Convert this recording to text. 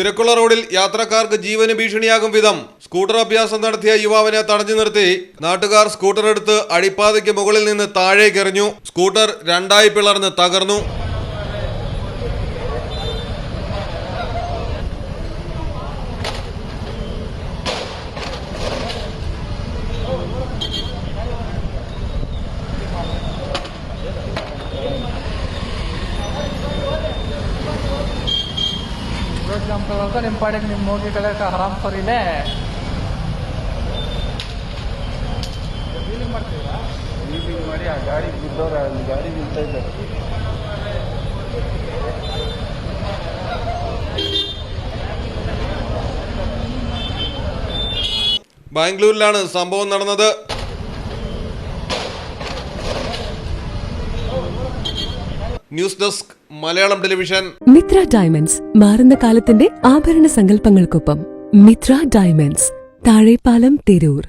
തിരക്കുള്ള റോഡിൽ യാത്രക്കാർക്ക് ജീവന് ഭീഷണിയാകും വിധം സ്കൂട്ടർ അഭ്യാസം നടത്തിയ യുവാവിനെ തടഞ്ഞു നിർത്തി നാട്ടുകാർ സ്കൂട്ടർ എടുത്ത് അടിപ്പാതയ്ക്ക് മുകളിൽ നിന്ന് താഴേക്കെറിഞ്ഞു. സ്കൂട്ടർ രണ്ടായി പിളർന്ന് തകർന്നു. ನಿಂಪಾಡಿಗೆ ನಿಮ್ಮ ಹೋಗಿ ಕಡೆ ಹರಾಮ್ ಸರಿಲೇ ವೀಲಿಂಗ್ ಮಾಡ್ತೀರಾ? ವೀಲಿಂಗ್ ಮಾಡಿ ಆ ಗಾಡಿ ಬಿದ್ದವ್ರ ಅಲ್ಲಿ ಗಾಡಿ ನಿಲ್ತಾ ಇದ್ದಾರೆ. ബാംഗ്ലൂരിലാണ് സംഭവം നടന്നത്. News desk Malayalam television. Mitra diamonds, മാറുന്ന കാലത്തിന്റെ ആഭരണ സങ്കല്പങ്ങൾക്കൊപ്പം. മിത്ര ഡയമണ്ട്സ്, താഴെപ്പാലം, തിരൂർ.